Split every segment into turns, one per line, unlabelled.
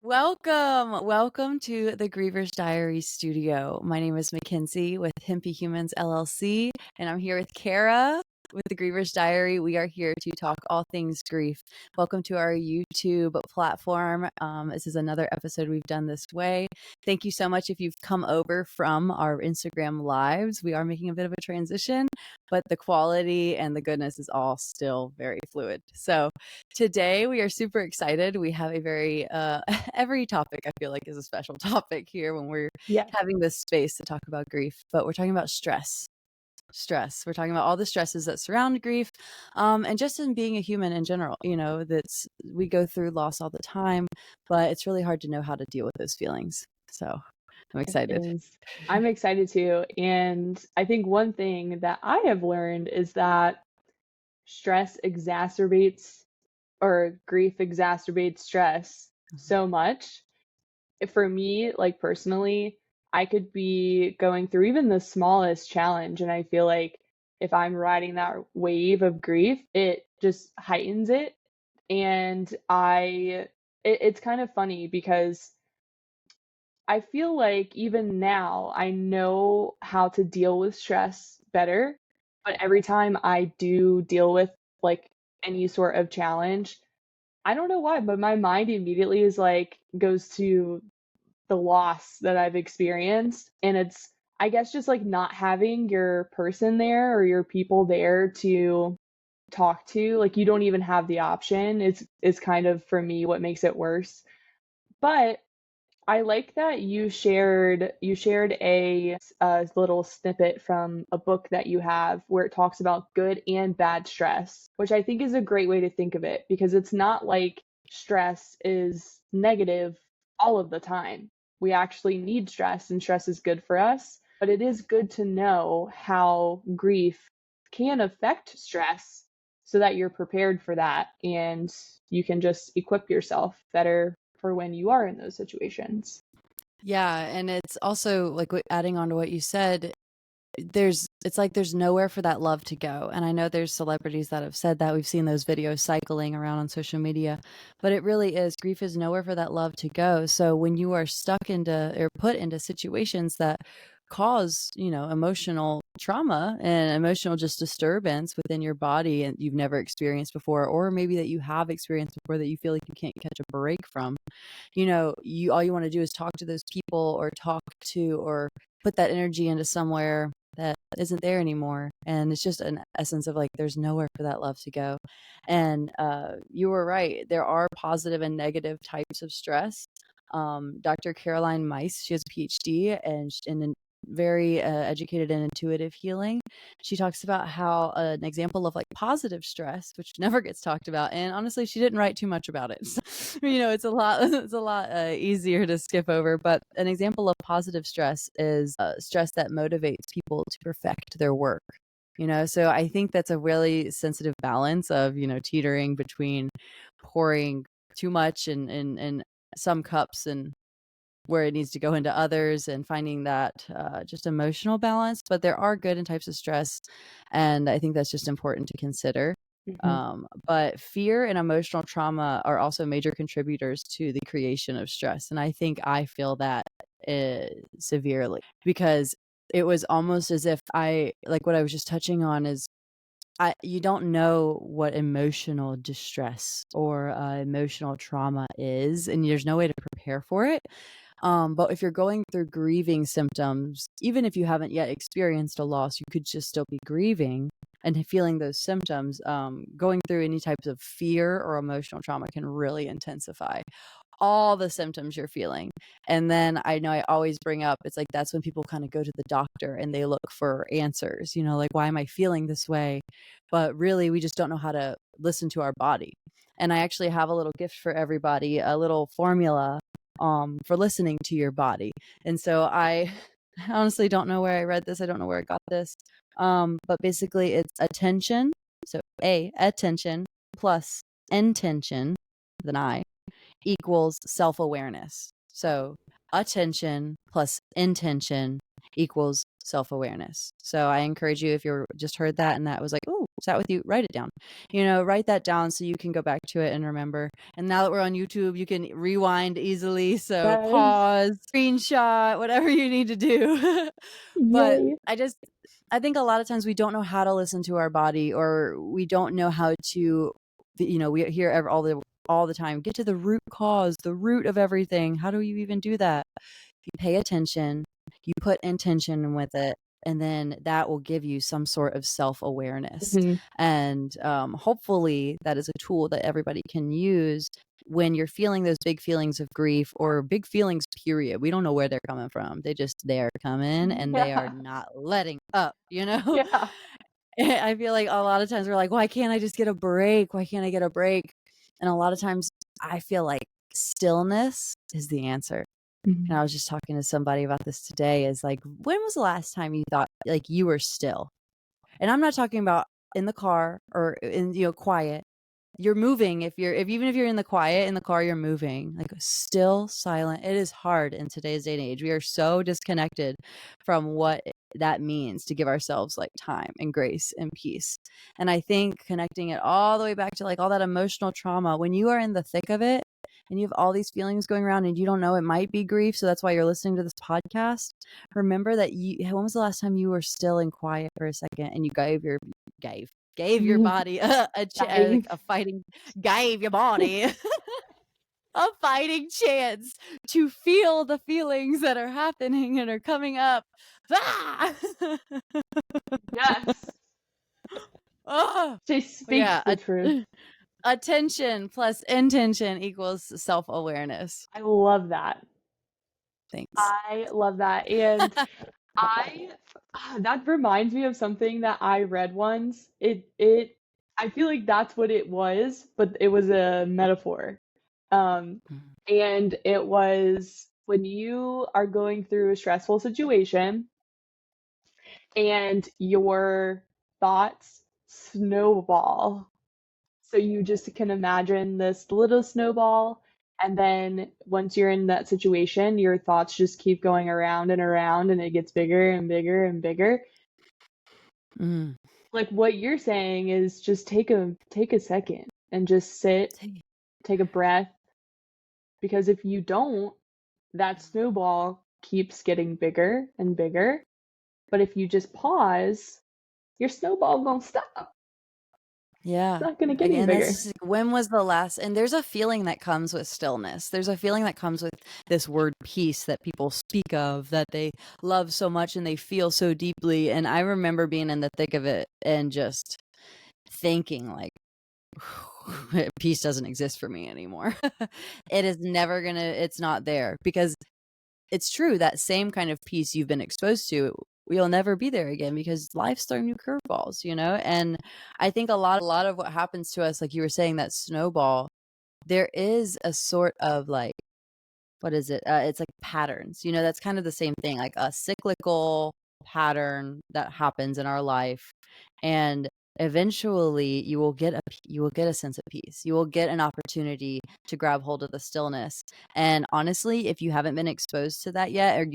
Welcome to the Griever's Diary studio. My name is Mackenzie with Hempy LLC, and I'm here with Kara with the Griever's Diary. We are here to talk all things grief. Welcome to our YouTube platform. This is another episode we've done this way. Thank you so much if you've come over from our Instagram lives. We are making a bit of a transition, but the quality and the goodness is all still very fluid. So today we are super excited. We have a very every topic I feel like is a special topic here when we're
Yeah.
having this space to talk about grief, but we're talking about stress. We're talking about all the stresses that surround grief, and just in being a human in general. That's we go through loss all the time, but it's really hard to know how to deal with those feelings. So I'm
It
excited.
is. I'm excited too. And I think one thing that I have learned is that stress exacerbates or grief exacerbates stress so much. For me, like personally, I could be going through even the smallest challenge, and I feel like if I'm riding that wave of grief, it just heightens it. And it's kind of funny because I feel like even now I know how to deal with stress better, but every time I do deal with like any sort of challenge, I don't know why, but my mind immediately is like goes to the loss that I've experienced. And it's, I guess, just like not having your person there or your people there to talk to. Like you don't even have the option. It's kind of for me what makes it worse. But I like that you shared a little snippet from a book that you have where it talks about good and bad stress, which I think is a great way to think of it because it's not like stress is negative all of the time. We actually need stress and stress is good for us, but it is good to know how grief can affect stress so that you're prepared for that and you can just equip yourself better for when you are in those situations.
Yeah, and it's also like adding on to what you said, it's like there's nowhere for that love to go. And I know there's celebrities that have said that. We've seen those videos cycling around on social media, but it really is, grief is nowhere for that love to go. So when you are stuck into or put into situations that cause, emotional trauma and emotional just disturbance within your body and you've never experienced before, or maybe that you have experienced before that you feel like you can't catch a break from, you all you want to do is talk to those people or put that energy into somewhere that isn't there anymore. And it's just an essence of like there's nowhere for that love to go. And you were right, there are positive and negative types of stress. Dr. Caroline Mice, she has a PhD and very educated in intuitive healing. She talks about how an example of like positive stress, which never gets talked about, and honestly, she didn't write too much about it. So, it's a lot. It's a lot easier to skip over. But an example of positive stress is stress that motivates people to perfect their work. So I think that's a really sensitive balance of teetering between pouring too much in some cups and where it needs to go into others, and finding that just emotional balance. But there are good and types of stress, and I think that's just important to consider.
Mhm.
But fear and emotional trauma are also major contributors to the creation of stress, and I think I feel that severely, because it was almost as if I like what I was just touching on is you don't know what emotional distress or emotional trauma is, and there's no way to prepare for it. But if you're going through grieving symptoms, even if you haven't yet experienced a loss, you could just still be grieving and feeling those symptoms. Going through any types of fear or emotional trauma can really intensify all the symptoms you're feeling. And then I know I always bring up, it's like that's when people kind of go to the doctor and they look for answers, like, why am I feeling this way? But really, we just don't know how to listen to our body. And I actually have a little gift for everybody, a little formula for listening to your body. And so I honestly don't know where I read this. I don't know where I got this. But basically it's attention. So attention plus intention, with an I, equals self-awareness. So attention plus intention equals self-awareness. So I encourage you, if you're just heard that and that was like, oh, sat with you, write it down. Write that down so you can go back to it and remember. And now that we're on YouTube, you can rewind easily. So
Yes.
pause, screenshot, whatever you need to do. But
Yay.
I think a lot of times we don't know how to listen to our body, or we don't know how to, we hear all the time, get to the root cause, the root of everything. How do you even do that? You pay attention, you put intention with it, and then that will give you some sort of self-awareness.
Mhm.
And hopefully that is a tool that everybody can use when you're feeling those big feelings of grief, or big feelings, period. We don't know where they're coming from. They're coming and they are
Yeah.
not letting up,
Yeah.
I feel like a lot of times we're like, why can't I just get a break? Why can't I get a break? And a lot of times I feel like stillness is the answer. And
Mhm.
I was just talking to somebody about this today, is like, when was the last time you thought like you were still? And I'm not talking about in the car or in, quiet. You're moving. Even if you're in the quiet in the car, you're moving, like still, silent. It is hard in today's day and age. We are so disconnected from what that means to give ourselves like time and grace and peace. And I think connecting it all the way back to like all that emotional trauma, when you are in the thick of it and you have all these feelings going around and you don't know, it might be grief. So that's why you're listening to this podcast. Remember that when was the last time you were still and quiet for a second and you gave your body
Nice.
a fighting, gave your body a fighting chance to feel the feelings that are happening and are coming up. Ah!
Yes.
Oh,
She speaks the truth.
attention plus intention equals self-awareness.
I love that.
Thanks.
I love that. And I that reminds me of something that I read once. I feel like that's what it was, but it was a metaphor. Um, and it was when you are going through a stressful situation and your thoughts snowball. So you just can imagine this little snowball, and then once you're in that situation, your thoughts just keep going around and around, and it gets bigger and bigger and bigger.
Mm.
Like what you're saying is just take a second and just sit, take a breath, because if you don't, that snowball keeps getting bigger and bigger. But if you just pause, your snowball won't stop. It's
Yeah.
not gonna get any
Again, that's
bigger.
just like, when was the last, and there's a feeling that comes with stillness. There's a feeling that comes with this word peace that people speak of, that they love so much and they feel so deeply. And I remember being in the thick of it and just thinking like, peace doesn't exist for me anymore. It is never gonna, it's not there, because it's true, that same kind of peace you've been exposed to, you'll never be there again, because life's throwing new curveballs, and I think a lot of what happens to us, like you were saying, that snowball, there is a sort of like, what is it? It's like patterns, that's kind of the same thing, like a cyclical pattern that happens in our life. And eventually you will get a sense of peace. You will get an opportunity to grab hold of the stillness. And honestly, if you haven't been exposed to that yet, or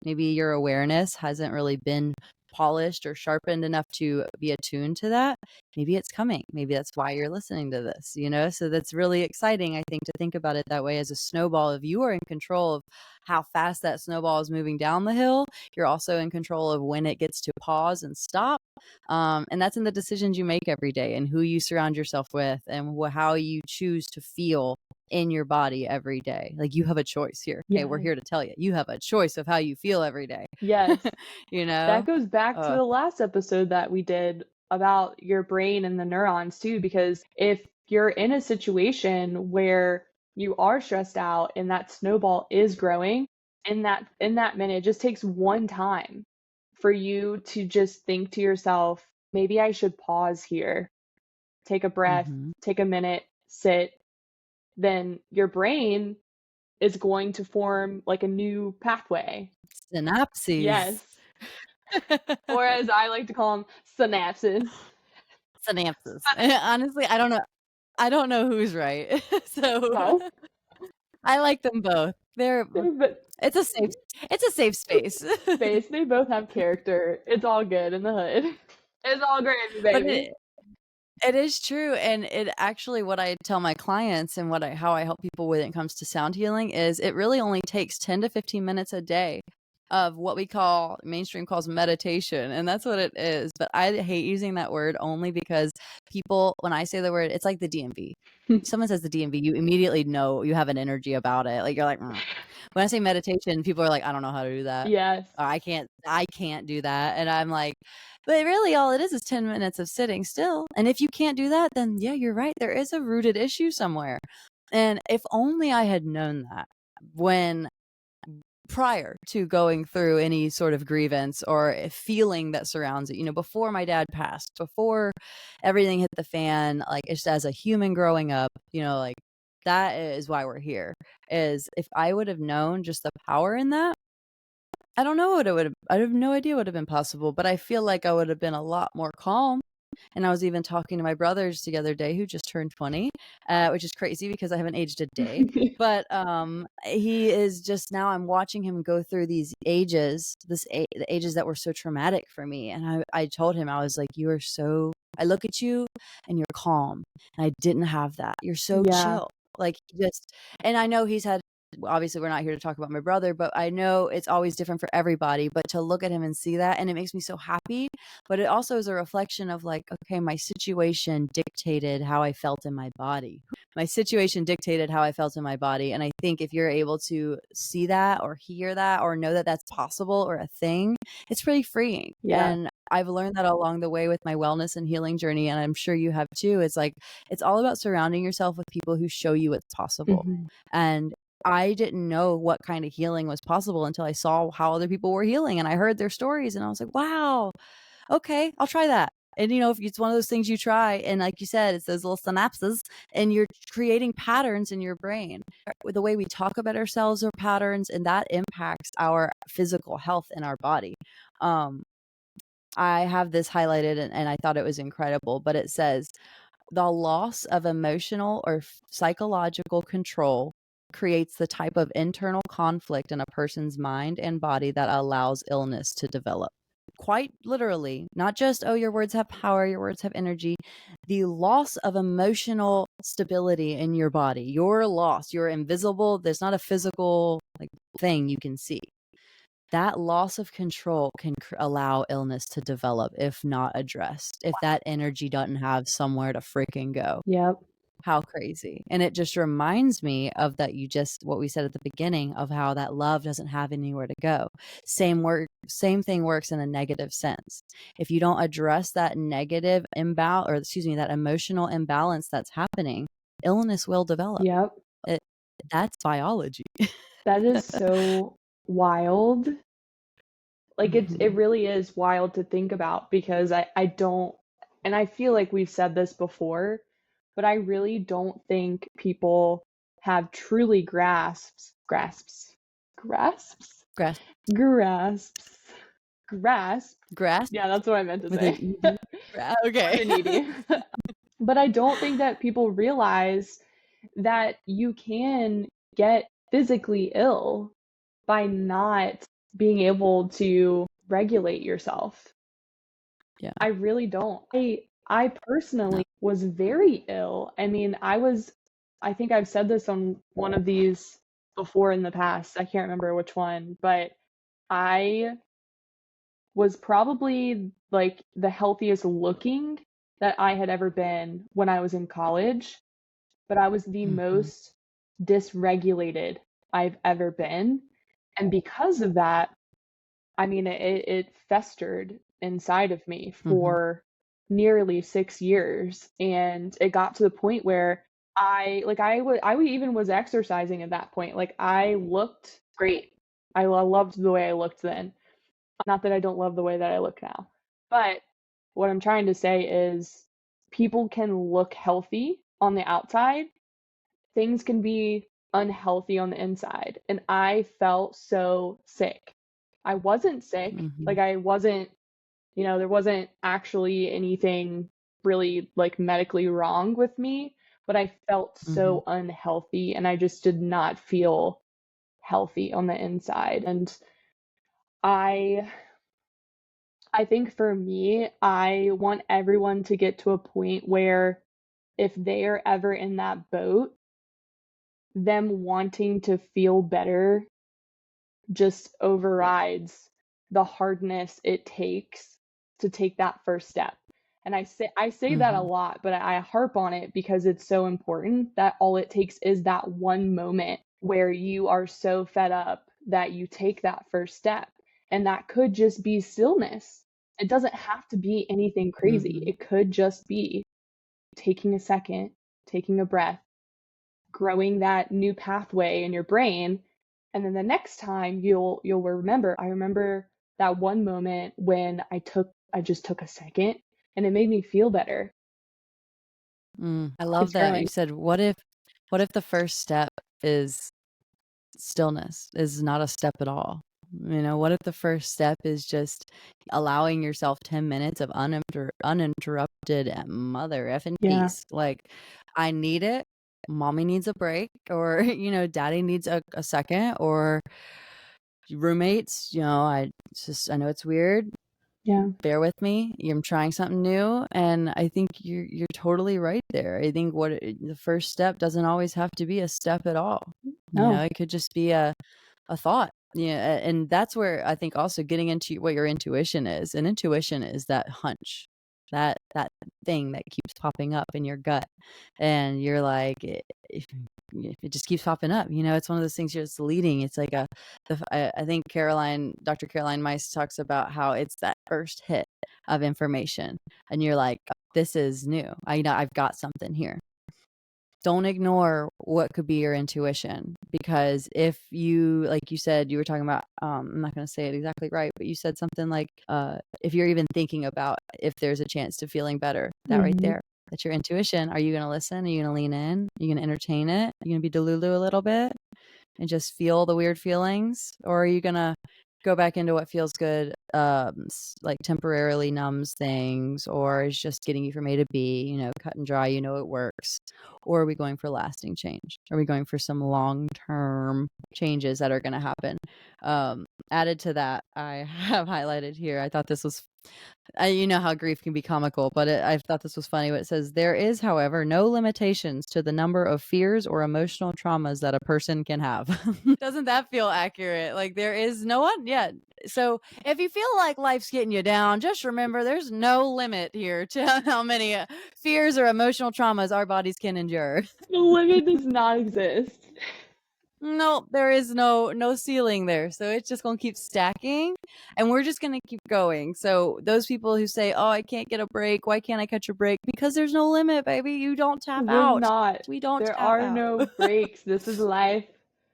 maybe your awareness hasn't really been polished or sharpened enough to be attuned to that, maybe it's coming. Maybe that's why you're listening to this, so that's really exciting, I think, to think about it that way, as a snowball. If you are in control of how fast that snowball is moving down the hill, you're also in control of when it gets to pause and stop. And that's in the decisions you make every day, and who you surround yourself with, and how you choose to feel in your body every day. Like, you have a choice here. Okay, we're
Yes.
here to tell you have a choice of how you feel every day.
Yes.
you
That
know
goes back to
uh,
the last episode that we did about your brain and the neurons too, because if you're in a situation where you are stressed out and that snowball is growing, in that minute, it just takes one time for you to just think to yourself, maybe I should pause here, take a breath,
mhm.
take a minute, sit, then your brain is going to form like a new pathway.
Synapses.
Yes. Or as I like to call them, synapses.
Synapses. Honestly, I don't know who's right. So
No.
I like them both. They're
But
it's a safe space.
space, they both have character. It's all good in the hood. It's all gravy,
But
baby.
it is true, and it actually what I tell my clients and how I help people when it comes to sound healing is it really only takes 10 to 15 minutes a day of what we call mainstream calls meditation, and that's what it is. But I hate using that word only because people, when I say the word, it's like the DMV. Someone says the DMV, you immediately know you have an energy about it. Like you're like, "Mm." When I say meditation, people are like, I don't know how to do that.
Yes.
Or I can't do that. And I'm like, but really all it is 10 minutes of sitting still. And if you can't do that, then yeah, you're right. There is a rooted issue somewhere. And if only I had known that when prior to going through any sort of grievance or a feeling that surrounds it, before my dad passed, before everything hit the fan, like just as a human growing up, like that is why we're here. Is if I would have known just the power in that, I don't know what it would have, I have no idea what would have been possible, but I feel like I would have been a lot more calm. And I was even talking to my brothers the other day who just turned 20, which is crazy because I haven't aged a day. But he is just now I'm watching him go through these ages, the ages that were so traumatic for me. And I told him, I was like, you are so, I look at you and you're calm. And I didn't have that. You're so
Yeah.
chill. Like just, and I know he's had, obviously we're not here to talk about my brother, but I know it's always different for everybody. But to look at him and see that, and it makes me so happy. But it also is a reflection of like, okay, my situation dictated how I felt in my body. My situation dictated how I felt in my body. And I think if you're able to see that or hear that or know that that's possible or a thing, it's pretty freeing.
Yeah.
And I've learned that along the way with my wellness and healing journey. And I'm sure you have too. It's like, it's all about surrounding yourself with people who show you what's possible.
Mhm.
And I didn't know what kind of healing was possible until I saw how other people were healing and I heard their stories and I was like, wow, okay, I'll try that. And if it's one of those things you try, and like you said, it's those little synapses, and you're creating patterns in your brain. The way we talk about ourselves are patterns, and that impacts our physical health in our body. I have this highlighted, and I thought it was incredible, but it says, the loss of emotional or psychological control creates the type of internal conflict in a person's mind and body that allows illness to develop. Quite literally, not just, oh, your words have power, your words have energy. The loss of emotional stability in your body, you're lost, you're invisible. There's not a physical thing you can see. That loss of control can allow illness to develop if not addressed, if that energy doesn't have somewhere to freaking go.
Yep.
How crazy. And it just reminds me of that what we said at the beginning of how that love doesn't have anywhere to go. Same thing works in a negative sense. If you don't address that negative imbalance, or excuse me, that emotional imbalance that's happening, illness will develop.
Yep.
That's biology.
That is so wild. Like it really is wild to think about because I don't, and I feel like we've said this before, but I really don't think people have truly grasps
Grasp.
Yeah, that's what I meant to
With
say.
an ED. Okay.
With an ED. But I don't think that people realize that you can get physically ill by not being able to regulate yourself.
Yeah.
I really don't. I personally was very ill. I mean, I think I've said this on one of these before in the past. I can't remember which one, but I was probably like the healthiest looking that I had ever been when I was in college, but I was the most dysregulated I've ever been. And because of that, I mean, it festered inside of me for nearly 6 years. And it got to the point where I even was exercising at that point. Like, I looked great. I loved the way I looked then. Not that I don't love the way that I look now. But what I'm trying to say is people can look healthy on the outside. Things can be unhealthy on the inside. And I felt so sick. I wasn't sick. Like, I wasn't, there wasn't actually anything really like medically wrong with me, but I felt so unhealthy and I just did not feel healthy on the inside. And I I think for me, I want everyone to get to a point where if they are ever in that boat, them wanting to feel better just overrides the hardness it takes to take that first step. And I say that a
Mm-hmm.
lot, but I harp on it because it's so important that all it takes is that one moment where you are so fed up that you take that first step. And that could just be stillness. It doesn't have to be anything crazy.
Mm-hmm.
It could just be taking a second, taking a breath, growing that new pathway in your brain. And then the next time you'll remember, I remember that one moment when I just took a second and it made me feel better.
I love
It's
that. You
growing.
said, what if the first step is stillness, is not a step at all? You know, what if the first step is just allowing yourself 10 minutes of uninterrupted mother effing
Yeah.
peace? Like, I need it. Mommy needs a break, or, daddy needs a second, or roommates, I know it's weird.
Yeah.
Bear with me. I'm trying something new, and I think you're totally right there. I think the first step doesn't always have to be a step at all.
No.
It could just be a thought. Yeah, and that's where I think also getting into what your intuition is. And intuition is that hunch, that thing that keeps popping up in your gut, and you're like, if it just keeps popping up, it's one of those things you're just leading. It's like I think Dr. Caroline Mice talks about how it's that first hit of information, and you're like, this is new. I've got something here. Don't ignore what could be your intuition, because if you, like you said, you were talking about, I'm not going to say it exactly right, but you said something like, if you're even thinking about if there's a chance to feeling better, that right
Hmm.
there, that's your intuition. Are you going to listen? Are you going to lean in? Are you going to entertain it? Are you going to be delulu a little bit and just feel the weird feelings? Or are you going to go back into what feels good, like temporarily numbs things, or is just getting you from A to B, cut and dry, it works? Or are we going for lasting change? Are we going for some long-term changes that are going to happen? Added to that, I have highlighted here, I thought this was, you know how grief can be comical, but I thought this was funny. What it says, there is, however, no limitations to the number of fears or emotional traumas that a person can have. Doesn't that feel accurate? Like, there is no one yet. So if you feel like life's getting you down, just remember there's no limit here to how many fears or emotional traumas our bodies can endure.
The limit does not exist.
No, there is no ceiling there. So it's just going to keep stacking, and we're just going to keep going. So those people who say, "Oh, I can't get a break. Why can't I catch a break?" Because there's no limit, baby. You don't tap
There's
out.
not.
We don't
There
tap
are
out.
no breaks. This is life.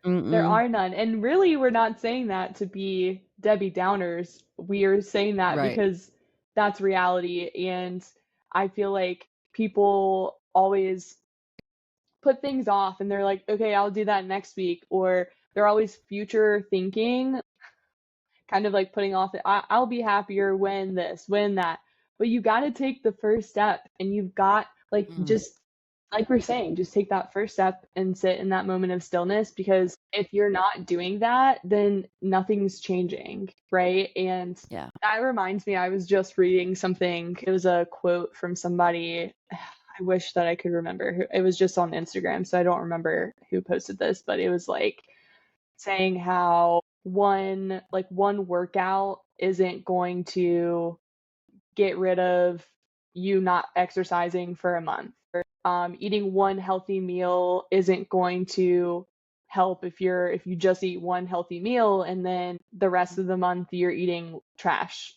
There
Mm-mm.
are none. And really, we're not saying that to be Debbie Downers. We are saying that
Right.
because that's reality. And I feel like people always put things off and they're like, okay, I'll do that next week. Or they're always future thinking, kind of like putting off, I'll be happier when this, when that. But you got to take the first step and you've got, like,
Mm.
just like we're saying, just take that first step and sit in that moment of stillness, because if you're not doing that, then nothing's changing, right? And
Yeah.
that reminds me, I was just reading something. It was a quote from somebody. I wish that I could remember who. It was just on Instagram, so I don't remember who posted this, but it was like saying how one workout isn't going to get rid of you not exercising for a month. Or, eating one healthy meal isn't going to help if you just eat one healthy meal and then the rest of the month you're eating trash.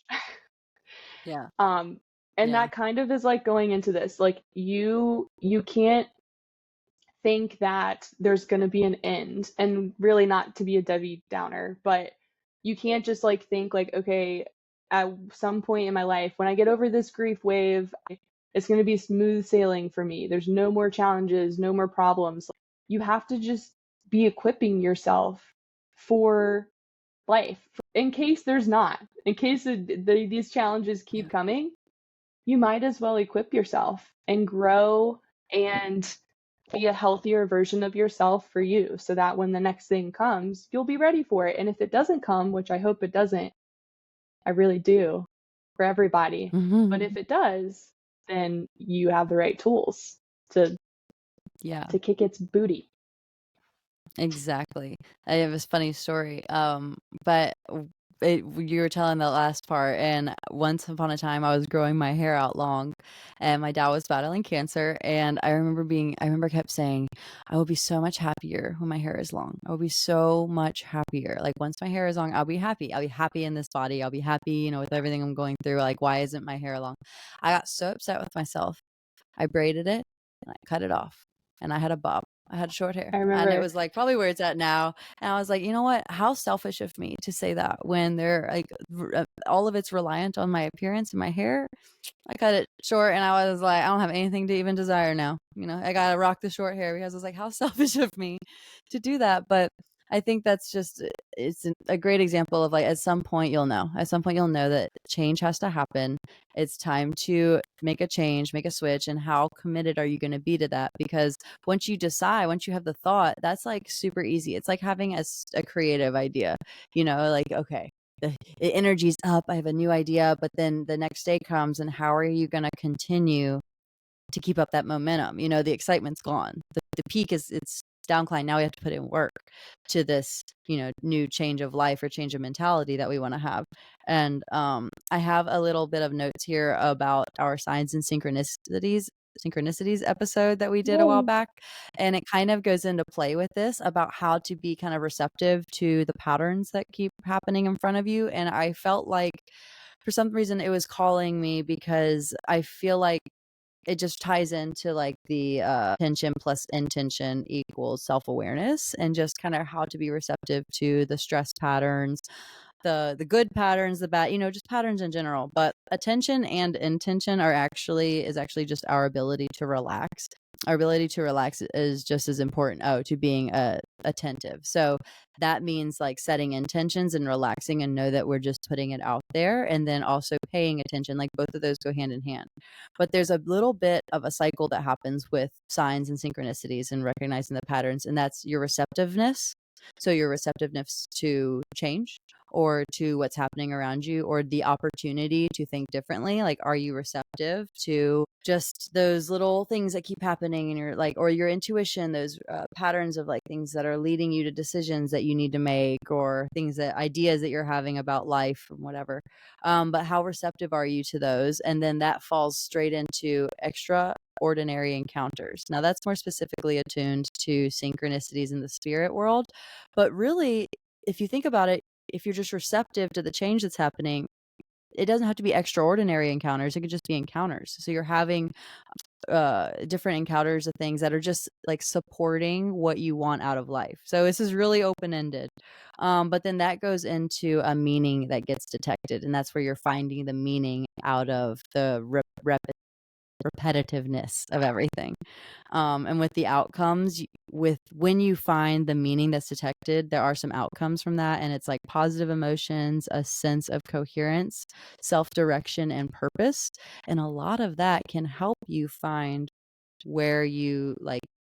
Yeah.
Um, and
Yeah.
that kind of is like going into this, like you can't think that there's going to be an end, and really not to be a Debbie Downer, but you can't just like think like, okay, at some point in my life when I get over this grief wave, it's going to be smooth sailing for me. There's no more challenges, no more problems. You have to just be equipping yourself for life in case there's not, in case these challenges keep
Yeah.
coming. You might as well equip yourself and grow and be a healthier version of yourself for you, so that when the next thing comes, you'll be ready for it. And if it doesn't come, which I hope it doesn't, I really do, for everybody. But if it does, then you have the right tools to
Yeah.
kick its booty.
Exactly. I have this funny story. But you were telling the last part, and once upon a time, I was growing my hair out long, and my dad was battling cancer, and I remember kept saying, I will be so much happier when my hair is long. I will be so much happier. Like once my hair is long, I'll be happy. I'll be happy in this body. I'll be happy, with everything I'm going through. Like, why isn't my hair long? I got so upset with myself. I braided it and I cut it off, and I had a bob. I had short hair,
I
and it
remember.
was like probably where it's at now. And I was like, you know what? How selfish of me to say that when they're like all of it's reliant on my appearance and my hair. I cut it short, and I was like, I don't have anything to even desire now. I gotta rock the short hair because I was like, how selfish of me to do that. But I think that's just it's a great example of like at some point you'll know. At some point you'll know that change has to happen. It's time to make a change, make a switch, and how committed are you going to be to that? Because once you decide, once you have the thought, that's like super easy. It's like having a creative idea. Like okay, the energy's up, I have a new idea, but then the next day comes, and how are you going to continue to keep up that momentum? The excitement's gone. The peak it's downcline. Now we have to put in work to this, new change of life or change of mentality that we want to have. And I have a little bit of notes here about our signs and synchronicities episode that we did a while
Yay.
back, and it kind of goes into play with this about how to be kind of receptive to the patterns that keep happening in front of you. And I felt like for some reason it was calling me because I feel like it just ties into like the attention plus intention equals self-awareness, and just kind of how to be receptive to the stress patterns, the good patterns, the bad, just patterns in general. But attention and intention is actually just our ability to relax. Our ability to relax is just as important to being attentive. So that means like setting intentions and relaxing, and know that we're just putting it out there, and then also paying attention. Like both of those go hand in hand. But there's a little bit of a cycle that happens with signs and synchronicities and recognizing the patterns, and that's your receptiveness. So your receptiveness to change, or to what's happening around you, or the opportunity to think differently. Like, are you receptive to just those little things that keep happening in your or your intuition, those patterns of like things that are leading you to decisions that you need to make, or ideas that you're having about life and whatever. But how receptive are you to those? And then that falls straight into extraordinary encounters. Now that's more specifically attuned to synchronicities in the spirit world. But really, if you think about it, if you're just receptive to the change that's happening, it doesn't have to be extraordinary encounters. It could just be encounters. So you're having different encounters of things that are just like supporting what you want out of life. So this is really open-ended. But then that goes into a meaning that gets detected, and that's where you're finding the meaning out of the repetitiveness of everything. And with the outcomes, when you find the meaning that's detected, there are some outcomes from that, and it's like positive emotions, a sense of coherence, self-direction, and purpose. And a lot of that can help you find where you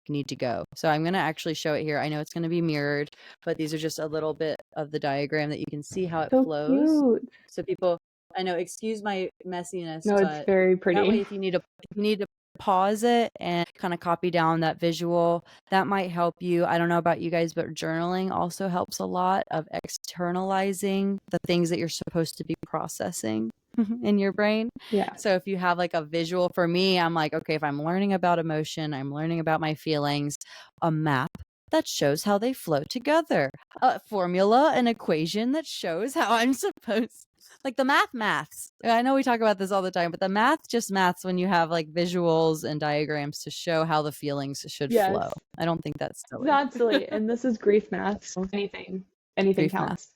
need to go. So I'm going to actually show it here. I know it's going to be mirrored, but these are just a little bit of the diagram that you can see how it
So
flows.
cute.
So people, I know, excuse my messiness,
No, it's
but
very
that way
pretty.
if you need to pause it and kind of copy down that visual, that might help you. I don't know about you guys, but journaling also helps a lot of externalizing the things that you're supposed to be processing in your brain.
Yeah.
So if you have like a visual, for me, I'm like, okay, if I'm learning about emotion, I'm learning about my feelings, a map that shows how they flow together, a formula, an equation that shows how I'm supposed, like the maths. I know we talk about this all the time, but the math just maths when you have like visuals and diagrams to show how the feelings should flow.
Yes.
I don't think that's silly.
Not silly. And this is grief math. So anything
Grief math.
counts.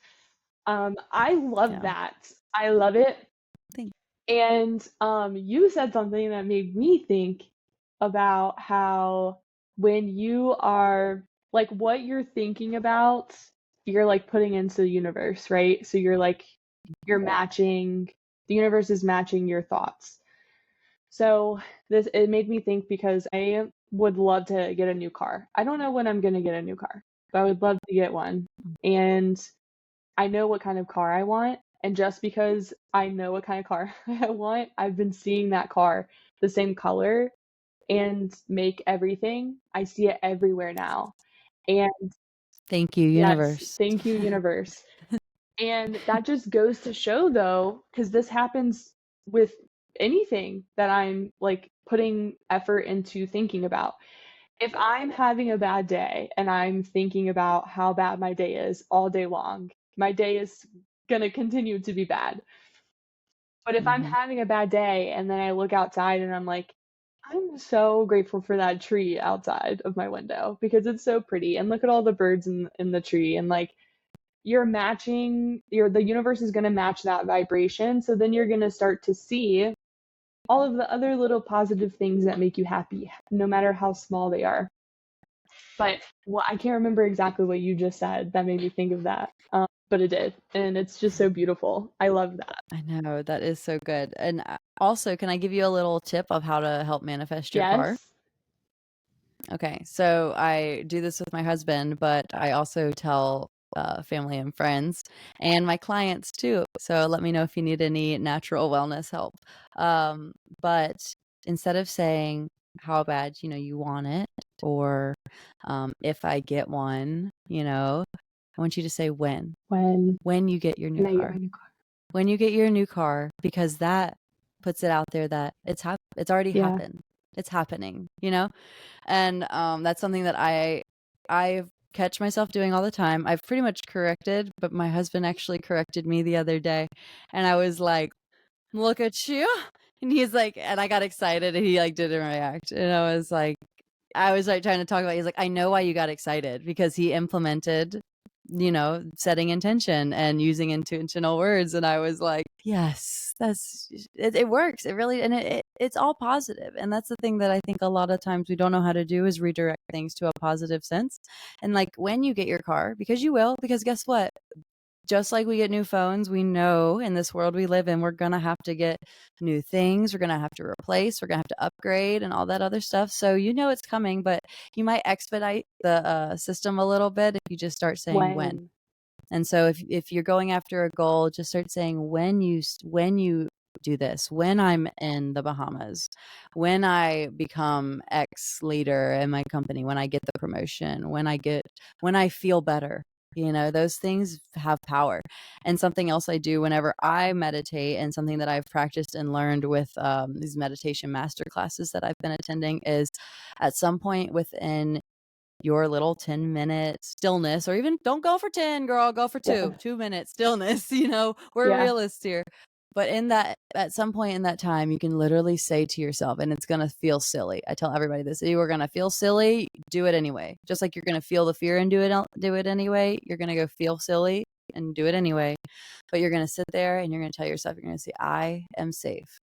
I love
Yeah.
that. I love it.
Thank
And you said something that made me think about how when you are like what you're thinking about, you're like putting into the universe, right? So you're matching, the universe is matching your thoughts. So it made me think because I would love to get a new car. I don't know when I'm going to get a new car, but I would love to get one. And I know what kind of car I want. And just because I know what kind of car I want, I've been seeing that car the same color and make everything. I see it everywhere now. And
Thank you,
yes,
universe.
thank you, universe. And that just goes to show, though, because this happens with anything that I'm like putting effort into thinking about. If I'm having a bad day and I'm thinking about how bad my day is all day long, my day is going to continue to be bad. But if I'm
Mhm.
having a bad day and then I look outside and I'm like, I'm so grateful for that tree outside of my window because it's so pretty. And look at all the birds in the tree. And like, you're matching, the universe is going to match that vibration. So then you're going to start to see all of the other little positive things that make you happy, no matter how small they are. But well, I can't remember exactly what you just said that made me think of that. But it did. And it's just so beautiful. I love that.
I know, that is so good. And also, can I give you a little tip of how to help manifest your car?
Yes.
Okay, so I do this with my husband, but I also tell family and friends and my clients too. So let me know if you need any natural wellness help. But instead of saying how bad, you want it, or if I get one, I want you to say when. When you get your new
When I get
car.
my new car.
When you get your new car, because that puts it out there that it's already
Yeah.
happened. It's happening, And that's something that I catch myself doing all the time. I've pretty much corrected, but my husband actually corrected me the other day, and I was like, "Look at you." And he's like, and I got excited and he like didn't react. And I was like trying to talk about, he's like, "I know why you got excited, because he implemented, setting intention and using intentional words." And I was like, yes, it works. It really, and it's all positive. And that's the thing that I think a lot of times we don't know how to do, is redirect things to a positive sense. And like when you get your car, because you will, because guess what? Just like we get new phones, we know in this world we live in, we're going to have to get new things. We're going to have to replace, we're going to have to upgrade and all that other stuff. So it's coming, but you might expedite the system a little bit if you just start saying when. And so if you're going after a goal, just start saying when you do this, when I'm in the Bahamas, when I become X leader in my company, when I get the promotion, when I feel better. Those things have power. And something else I do whenever I meditate, and something that I've practiced and learned with these meditation master classes that I've been attending, is at some point within your little 10-minute stillness, or even don't go for 10, girl, go for 2 minute stillness. We're realists here. But at some point in that time, you can literally say to yourself, and it's going to feel silly. I tell everybody this: you are going to feel silly, do it anyway. Just like you're going to feel the fear and do it anyway. You're going to go feel silly and do it anyway. But you're going to sit there and you're going to tell yourself, you're going to say, I am safe.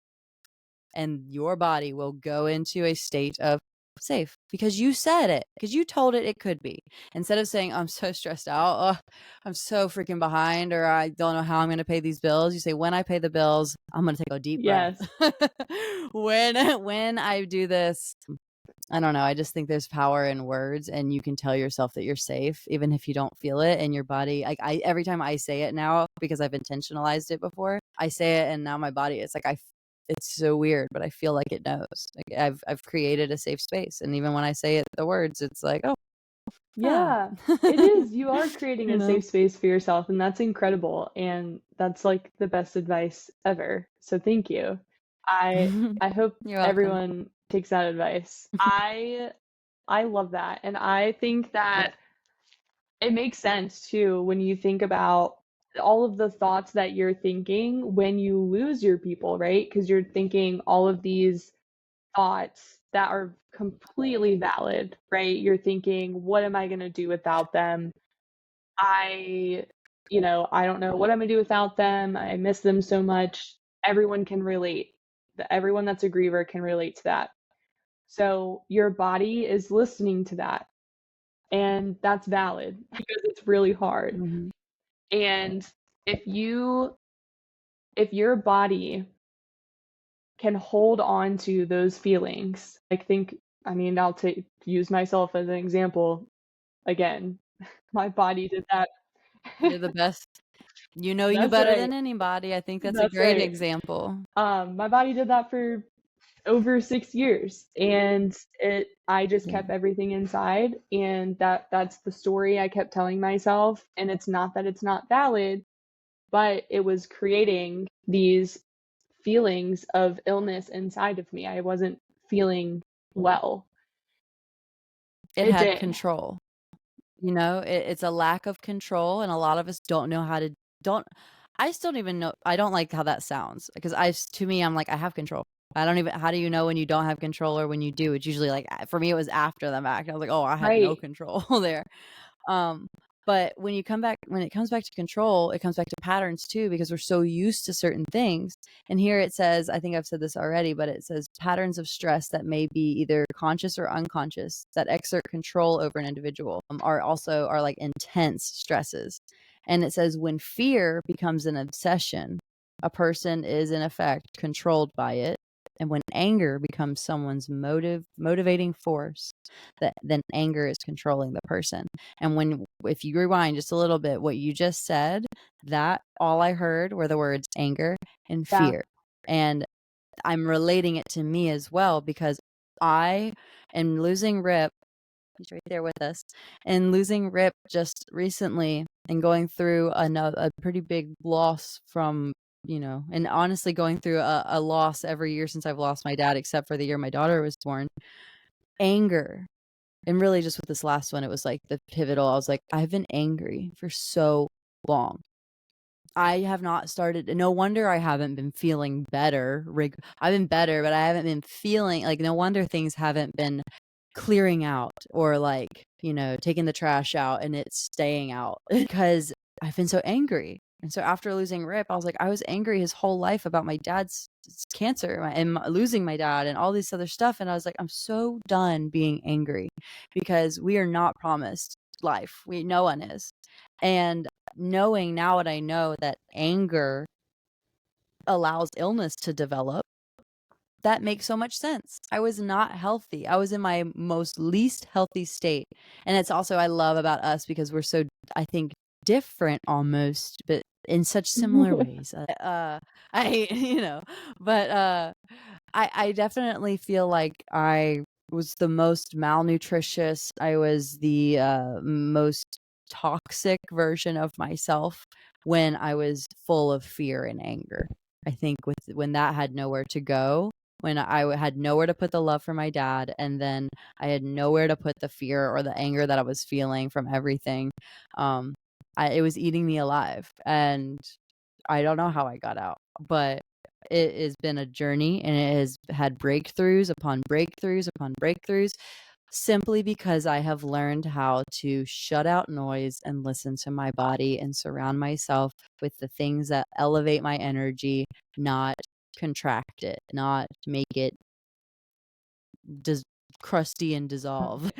And your body will go into a state of safe, because you said it, because you told it could be. Instead of saying, I'm so stressed out, I'm so freaking behind, or I don't know how I'm going to pay these bills, you say, when I pay the bills, I'm going to take a deep breath. When I do this, I don't know, I just think there's power in words, and you can tell yourself that you're safe even if you don't feel it in your body. Like every time I say it now, because I've intentionalized it before, I say it and now my body, it's like it's so weird, but I feel like it knows. Like I've created a safe space, and even when I say it, the words, it's like, oh,
Yeah, it is. You are creating a safe
know.
space for yourself, and that's incredible. And that's like the best advice ever. So thank you. I hope
You're welcome.
everyone takes that advice. I love that. And I think that it makes sense too when you think about all of the thoughts that you're thinking when you lose your people, right? Because you're thinking all of these thoughts that are completely valid, right? You're thinking, what am I going to do without them? I, I don't know what I'm going to do without them. I miss them so much. Everyone can relate. Everyone that's a griever can relate to that. So your body is listening to that. And that's valid because it's really hard.
Mm-hmm.
And if your body can hold on to those feelings, like think I mean, I'll use myself as an example again. My body did that.
You're the best. You know you
That's
better
right.
than anybody. I think that's a
That's
great
right.
example.
My body did that for over 6 years, and I just
Yeah.
kept everything inside, and that's the story I kept telling myself. And it's not that it's not valid, but it was creating these feelings of illness inside of me. I wasn't feeling well.
It
It
had
did.
control. It's a lack of control, and a lot of us don't know how to don't I still don't even know. I don't like how that sounds because to me, I'm like, I have control. I don't even how do you know when you don't have control or when you do? It's usually like for me, it was after the fact. I was like, oh, I had no
Right.
control there. Um, but when it comes back to control, it comes back to patterns too, because we're so used to certain things. And here it says, I think I've said this already, but it says patterns of stress that may be either conscious or unconscious that exert control over an individual are like intense stresses. And it says when fear becomes an obsession, a person is in effect controlled by it. And when anger becomes someone's motivating force, then anger is controlling the person. And if you rewind just a little bit, what you just said, that all I heard were the words anger and
Yeah.
fear. And I'm relating it to me as well because I am losing Rip. He's right there with us. And losing Rip just recently and going through a pretty big loss from, and honestly going through a loss every year since I've lost my dad, except for the year my daughter was born. Anger. And really just with this last one, it was like the pivotal. I was like, I've been angry for so long. I have not started. No wonder I haven't been feeling better. I've been better, but I haven't been feeling like, no wonder things haven't been clearing out or like, taking the trash out and it's staying out because I've been so angry. And so after losing Rip, I was like, I was angry his whole life about my dad's cancer and losing my dad and all this other stuff. And I was like, I'm so done being angry because we are not promised life. No one is. And knowing now what I know, that anger allows illness to develop, that makes so much sense. I was not healthy. I was in my most least healthy state. And it's also I love about us because we're so, I think, different almost, but in such similar ways. I but I definitely feel like I was the most malnutritious. I was the most toxic version of myself when I was full of fear and anger. I think when that had nowhere to go, when I had nowhere to put the love for my dad, and then I had nowhere to put the fear or the anger that I was feeling from everything. It was eating me alive, and I don't know how I got out, but it has been a journey, and it has had breakthroughs upon breakthroughs upon breakthroughs, simply because I have learned how to shut out noise and listen to my body and surround myself with the things that elevate my energy, not contract it, not make it crusty and dissolve.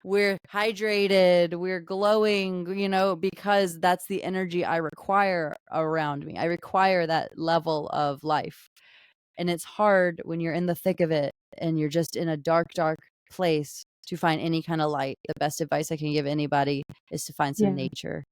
We're hydrated, we're glowing, because that's the energy I require around me. I require that level of life. And it's hard when you're in the thick of it and you're just in a dark, dark place to find any kind of light. The best advice I can give anybody is to find some
Yeah.
nature.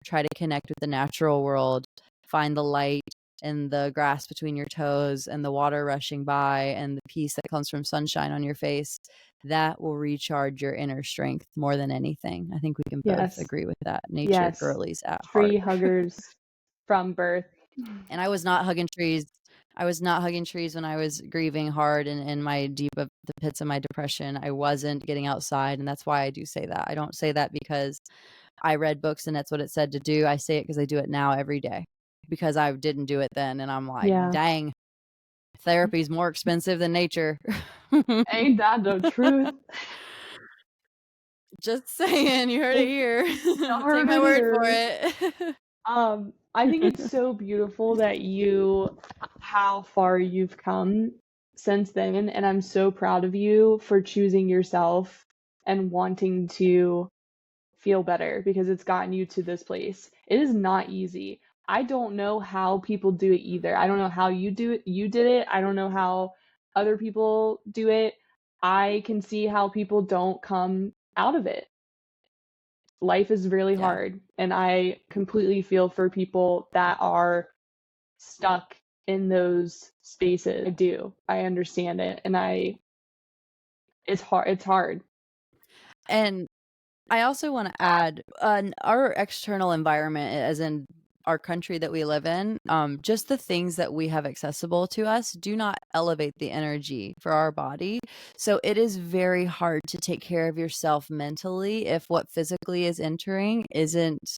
Try to connect with the natural world, find the light and the grass between your toes and the water rushing by and the peace that comes from sunshine on your face. That will recharge your inner strength more than anything. I think we can both
Yes.
agree with that. Nature
Yes.
girlies at heart.
Tree huggers from birth.
And I was not hugging trees. I was not hugging trees when I was grieving hard and in my deep of the pits of my depression. I wasn't getting outside, and that's why I do say that. I don't say that because I read books and that's what it said to do. I say it because I do it now every day because I didn't do it then, and I'm like,
Yeah.
dang, therapy's more expensive than nature.
Ain't that the truth?
Just saying, you heard it here.
I
Take
heard
my
it
word for
here.
it.
I think it's so beautiful that how far you've come since then, and I'm so proud of you for choosing yourself and wanting to feel better because it's gotten you to this place. It is not easy. I don't know how people do it either. I don't know how you do it. You did it. I don't know how other people do it. I can see how people don't come out of it. Life is really
Yeah.
hard, and I completely feel for people that are stuck in those spaces. I do. I understand it, and it's hard. It's hard.
And I also want to add, our external environment, as in our country that we live in, just the things that we have accessible to us do not elevate the energy for our body. So it is very hard to take care of yourself mentally if what physically is entering isn't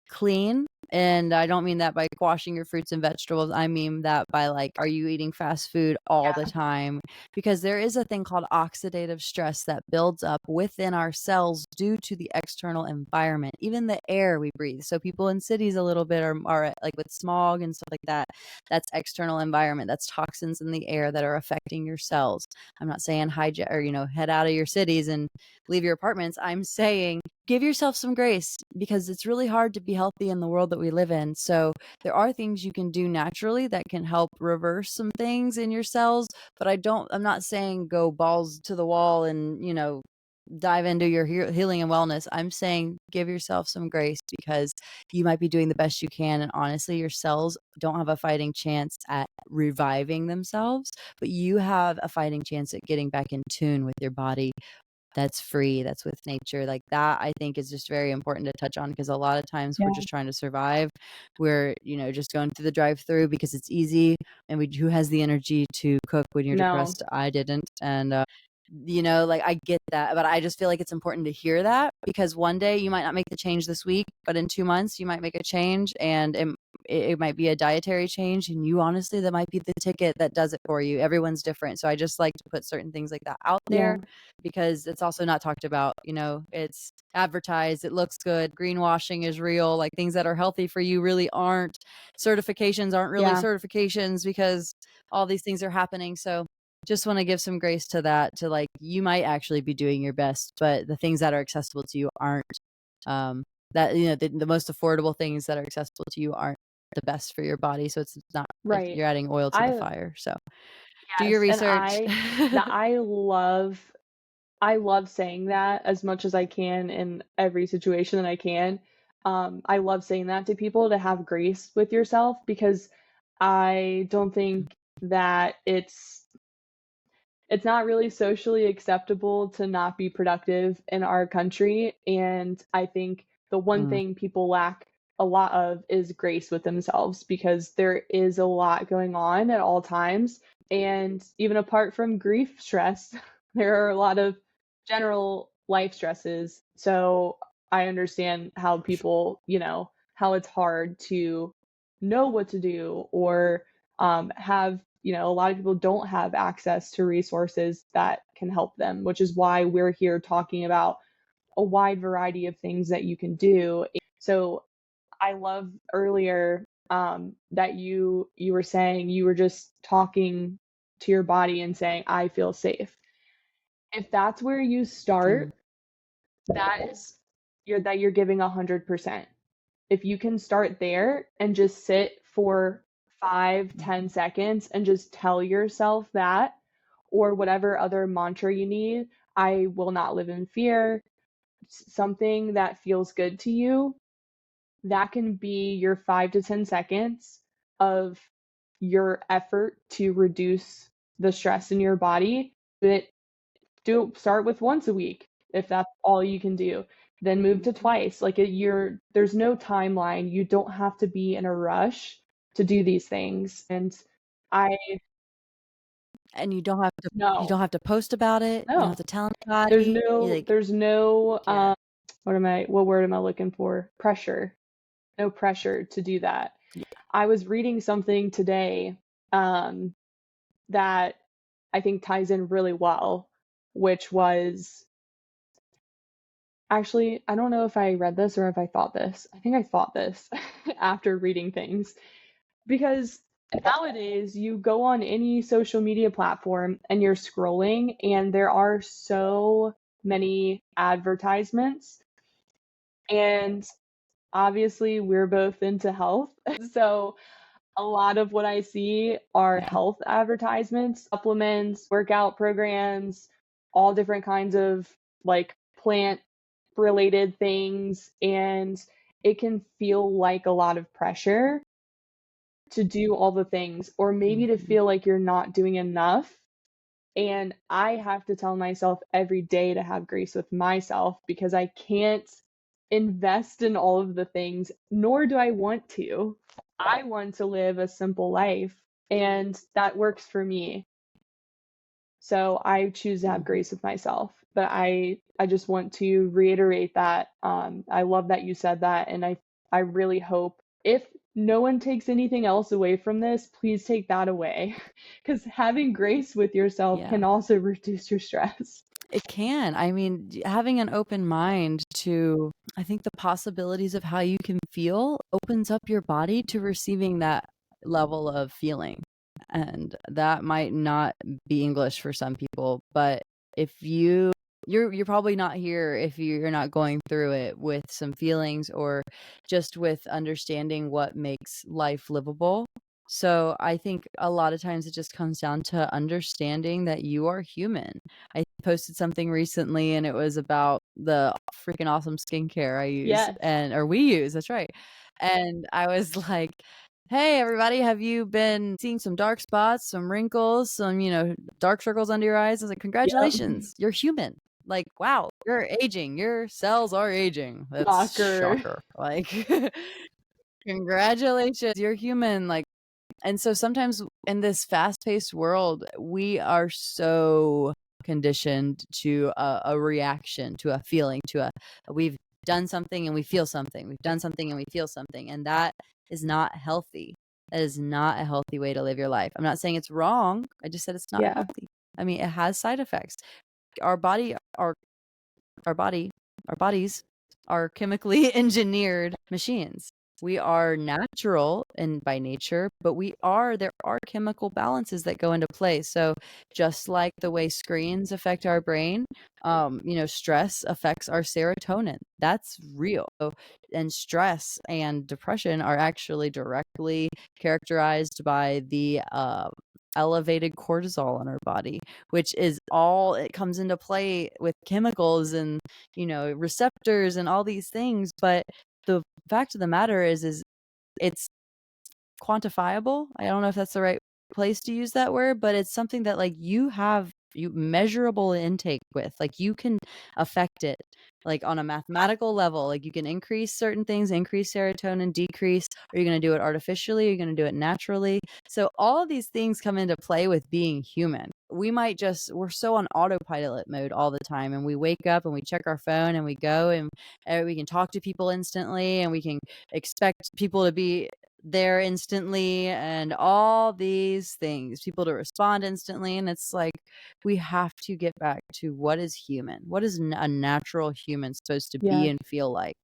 clean. And I don't mean that by washing your fruits and vegetables. I mean that by, like, are you eating fast food all the time? Because there is a thing called oxidative stress that builds up within our cells due to the external environment, even the air we breathe. So people in cities a little bit are like with smog and stuff like that. That's external environment. That's toxins in the air that are affecting your cells. I'm not saying hijack or, head out of your cities and leave your apartments. I'm saying give yourself some grace, because it's really hard to be healthy in the world that we live in. So there are things you can do naturally that can help reverse some things in your cells, but I'm not saying go balls to the wall and, dive into your healing and wellness. I'm saying give yourself some grace, because you might be doing the best you can, and honestly your cells don't have a fighting chance at reviving themselves, but you have a fighting chance at getting back in tune with your body that's free, that's with nature. Like that, I think, is just very important to touch on, because a lot of times we're
Yeah.
just trying to survive. We're, just going through the drive-through because it's easy, and who has the energy to cook when you're
No.
depressed? I didn't. And like, I get that, but I just feel like it's important to hear that, because one day you might not make the change this week, but in 2 months you might make a change, and it might be a dietary change, and honestly, that might be the ticket that does it for you. Everyone's different. So I just like to put certain things like that out there,
Yeah.
because it's also not talked about. It's advertised, it looks good, greenwashing is real, like things that are healthy for you really aren't. Certifications aren't really
Yeah.
certifications, because all these things are happening. So just want to give some grace to that, to, like, you might actually be doing your best, but the things that are accessible to you aren't. That, the most affordable things that are accessible to you aren't the best for your body. So it's not,
Right.
you're adding oil to the fire. So do your
Yes, and
research.
I love saying that as much as I can in every situation that I can. I love saying that to people, to have grace with yourself, because I don't think that it's not really socially acceptable to not be productive in our country. And I think the one
Mm,
thing people lack a lot of is grace with themselves, because there is a lot going on at all times. And even apart from grief stress, there are a lot of general life stresses. So I understand how people, how it's hard to know what to do, or have, a lot of people don't have access to resources that can help them, which is why we're here talking about a wide variety of things that you can do. So I love earlier that you were saying you were just talking to your body and saying, I feel safe. If that's where you
mm,
start, you're giving 100%. If you can start there and just sit for 5-10 seconds and just tell yourself that, or whatever other mantra you need, I will not live in fear, something that feels good to you, that can be your 5 to 10 seconds of your effort to reduce the stress in your body. But start with once a week if that's all you can do. Then move to twice. Like there's no timeline. You don't have to be in a rush to do these things. And I
and you don't
no,
have to post about it. You don't have
no.
to tell
There's
anybody. You,
no
like,
there's no
yeah,
what word am I looking for? Pressure. No pressure to do that.
yeah,
I was reading something today um that I think ties in really well, which was actually, I don't know if I read this or if I thought this. I think I thought this after reading things, because nowadays you go on any social media platform and you're scrolling, and there are so many advertisements. And obviously, we're both into health. So a lot of what I see are
yeah.
health advertisements, supplements, workout programs, all different kinds of like plant related things, and it can feel like a lot of pressure to do all the things, or maybe to
Mhm.
feel like you're not doing enough. And I have to tell myself every day to have grace with myself because I can't invest in all of the things, nor do I want to. I want to live a simple life, and that works for me. So I choose to have
Mhm.
grace with myself. But I just want to reiterate that I love that you said that, and I really hope if no one takes anything else away from this, please take that away. Because having grace with yourself
Yeah.
can also reduce your stress.
It can. I mean, having an open mind to, I think the possibilities of how you can feel opens up your body to receiving that level of feeling. And that might not be English for some people, but if you're probably not here if you're not going through it with some feelings or just with understanding what makes life livable. So I think a lot of times it just comes down to understanding that you are human. I posted something recently and it was about the freaking awesome skincare I use
Yes.
and or we use, that's right. And I was like, "Hey everybody, have you been seeing some dark spots, some wrinkles, some, dark circles under your eyes?" I was like,
Yep.
"Congratulations, you're human." Like, "Wow, you're aging. Your cells are aging." That's
Shocker.
shocker. Like, "Congratulations, you're human." Like, and so sometimes in this fast-paced world, we are so conditioned to a reaction, to a feeling, we've done something and we feel something. We've done something and we feel something, and that is not healthy. That is not a healthy way to live your life. I'm not saying it's wrong. I just said it's not
Yeah.
healthy. I mean, it has side effects. Our body, our body, our bodies are chemically engineered machines. We are natural and by nature, but there are chemical balances that go into play. So just like the way screens affect our brain, stress affects our serotonin. That's real. And stress and depression are actually directly characterized by the elevated cortisol in our body, which is all it comes into play with chemicals and receptors and all these things. But the fact of the matter is it's quantifiable. I don't know if that's the right place to use that word, but it's something that like you measurable intake with, like you can affect it like on a mathematical level. Like you can increase certain things, increase serotonin, decrease. Are you going to do it artificially? Are you going to do it naturally? So all of these things come into play with being human. We're so on autopilot mode all the time, and we wake up and we check our phone and we go and we can talk to people instantly and we can expect people to be there instantly and all these things, people to respond instantly. And it's like, we have to get back to what is human, what is a natural human supposed to be
Yes.
and feel like,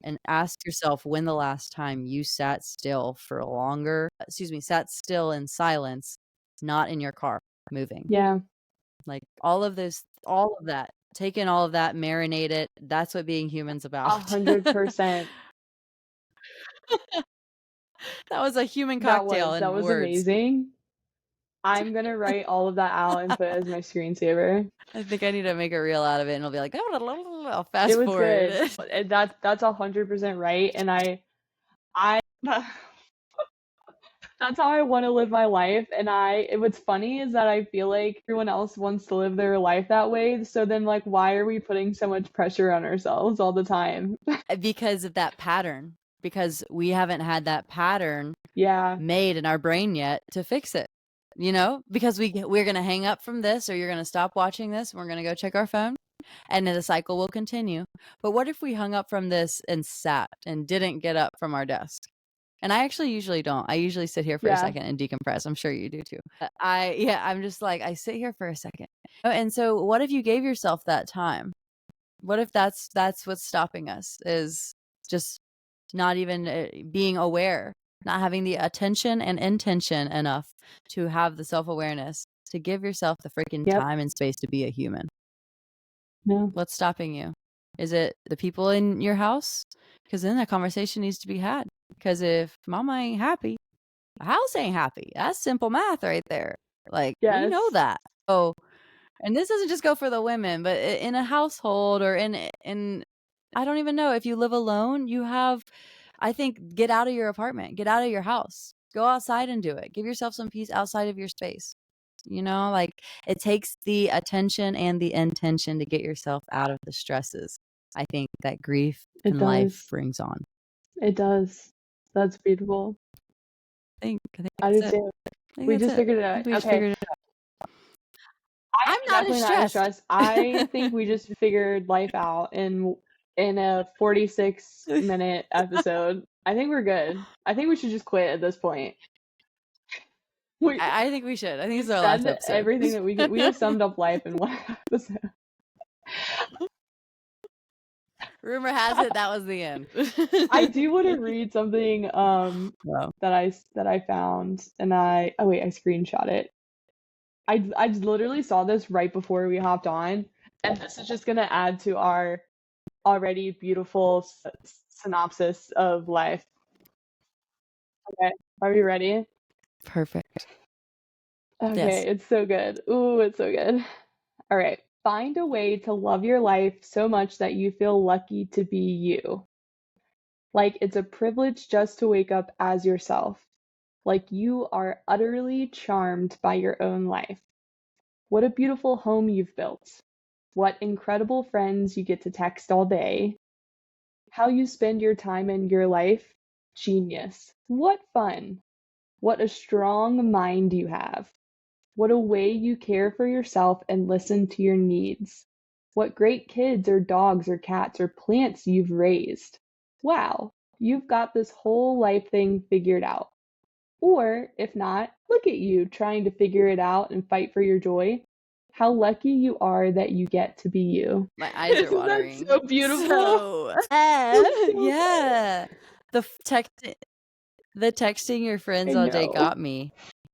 and ask yourself when the last time you sat still for sat still in silence, not in your car moving.
Yeah.
Like all of that, take in all of that, marinate it. That's what being human's about.
100%.
That was a human
That
cocktail
was that
in
was
words.
amazing. I'm gonna write all of that out and put it as my screensaver.
I think I need to make a reel out of it, and it'll be like, I'll
It
fast
was
forward.
good. That's 100% right. And I that's how I want to live my life. And what's funny is that I feel like everyone else wants to live their life that way. So then like why are we putting so much pressure on ourselves all the time?
Because of that pattern, because we haven't had that pattern
Yeah.
made in our brain yet to fix it. Because we're going to hang up from this, or you're going to stop watching this, and we're going to go check our phone, and then the cycle will continue. But what if we hung up from this and sat and didn't get up from our desk? And I actually usually don't. I usually sit here for a
Yeah.
second and decompress. I'm sure you do too. I'm just like, I sit here for a second. And so what if you gave yourself that time? What if that's what's stopping us, is just not even being aware, not having the attention and intention enough to have the self-awareness to give yourself the freaking
Yep.
time and space to be a human.
No.
What's stopping you? Is it the people in your house? Because then that conversation needs to be had. Because if mama ain't happy, the house ain't happy. That's simple math right there. Like, we know
Yes.
that. Oh, And this doesn't just go for the women, but in a household or in I don't even know if you live alone, I think get out of your apartment, get out of your house, go outside and do it. Give yourself some peace outside of your space. Like it takes the attention and the intention to get yourself out of the stresses. I think that grief
It
in life
does.
brings on.
It does. That's beautiful.
I think
I do
that's it.
too.
I think
We
that's
just
it.
figured it
I
out.
think we just
Okay.
figured it out.
I
I'm
am
not as
definitely not as
stressed.
stressed. I think we just figured life out in a 46-minute episode. I think we're good. I think we should just quit at this point. We
I think we should. I think
we've
it's our last
said
episode.
everything that we have summed up life in one episode.
Rumor has it that was the end.
I do want to read something
Wow.
that I found, and I screenshot it. I literally saw this right before we hopped on, and this is just gonna add to our already beautiful synopsis of life. Okay, are we ready?
Perfect.
Okay,
Yes.
it's so good. Ooh, it's so good. All right. Find a way to love your life so much that you feel lucky to be you. Like it's a privilege just to wake up as yourself. Like you are utterly charmed by your own life. What a beautiful home you've built. What incredible friends you get to text all day. How you spend your time in your life. Genius. What fun. What a strong mind you have. What a way you care for yourself and listen to your needs. What great kids or dogs or cats or plants you've raised. Wow, you've got this whole life thing figured out. Or, if not, look at you trying to figure it out and fight for your joy. How lucky you are that you get to be you.
My eyes are
Isn't that
watering.
so beautiful?
So, yeah. The texting your friends
I
all day
know.
got me.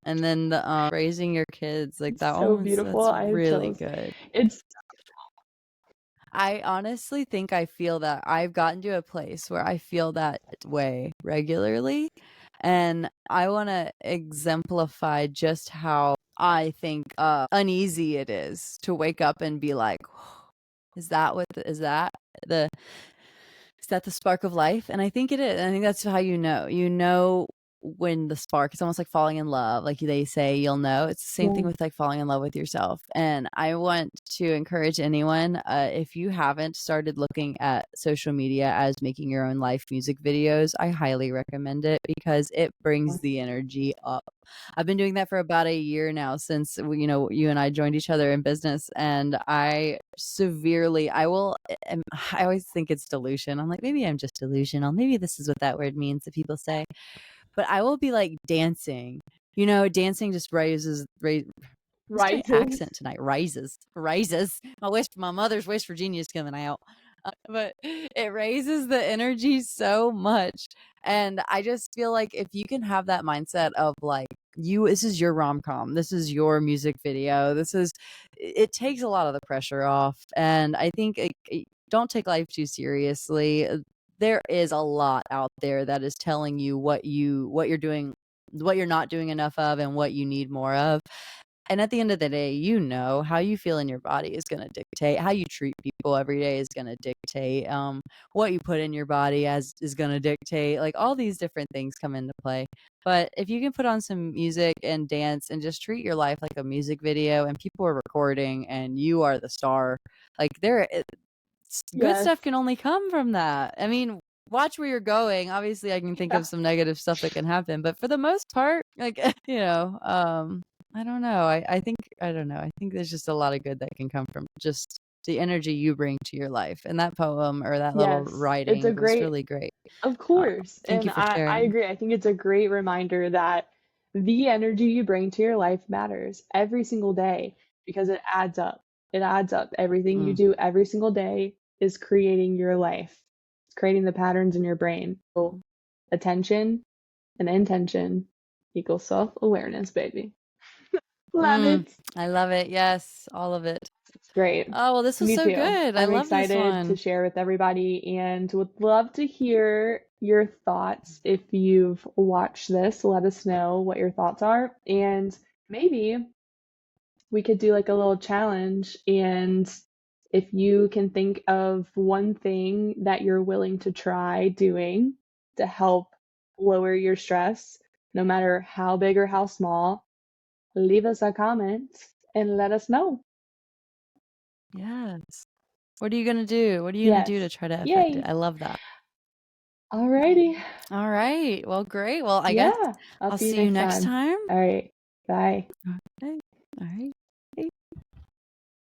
And then the raising your kids, like that
So
one
beautiful.
that's
I have
really
chills.
good.
It's
I honestly think I feel that I've gotten to a place where I feel that way regularly. And I want to exemplify just how I think uneasy it is to wake up and be like, is that the is that the spark of life? And I think it is. I think that's how you know when the spark, it's almost like falling in love. Like they say, you'll know. It's the same thing
yeah.
with like falling in love with yourself. And I want to encourage anyone, if you haven't started looking at social media as making your own life music videos, I highly recommend it because it brings the energy up. I've been doing that for about a year now since you and I joined each other in business, and I always think it's delusion. I'm like, maybe I'm just delusional. Maybe this is what that word means that people say. But I will be like dancing. Dancing just raises. What's my
Rises.
accent tonight? Rises. My mother's West Virginia is coming out. But it raises the energy so much. And I just feel like if you can have that mindset of like, this is your rom-com, this is your music video, it takes a lot of the pressure off. And I think don't take life too seriously. There is a lot out there that is telling you what you're doing, what you're not doing enough of, and what you need more of. And at the end of the day, how you feel in your body is going to dictate how you treat people every day is going to dictate what you put in your body is going to dictate, like all these different things come into play. But if you can put on some music and dance and just treat your life like a music video and people are recording and you are the star, like good
Yes.
stuff can only come from that. I mean, watch where you're going. Obviously, I can think of some negative stuff that can happen, but for the most part, like, I don't know. I don't know. I think there's just a lot of good that can come from just the energy you bring to your life. And that poem or that little
Yes, it's
writing
a
was
great,
really great.
of course.
Thank
And
you for
I
sharing.
agree. I think it's a great reminder that the energy you bring to your life matters every single day because it adds up. It adds up. Everything you do every single day is creating your life. It's creating the patterns in your brain. So attention and intention equals self-awareness, baby. Love it.
I love it. Yes, all of it.
It's great.
Oh, well, this was
Me
so
too.
good. I
I'm
love this
excited to
one.
share with everybody and would love to hear your thoughts. If you've watched this, let us know what your thoughts are. And maybe we could do like a little challenge, and if you can think of one thing that you're willing to try doing to help lower your stress, no matter how big or how small, leave us a comment and let us know.
Yes. What are you going to do? What are you going to do to
Yes.
try to affect it?
Yay.
I love that.
Alrighty.
All right. Well, great. Well, I guess
Yeah. I'll
I'll
see you
see you
next
next
time.
time.
All right. Bye.
Okay.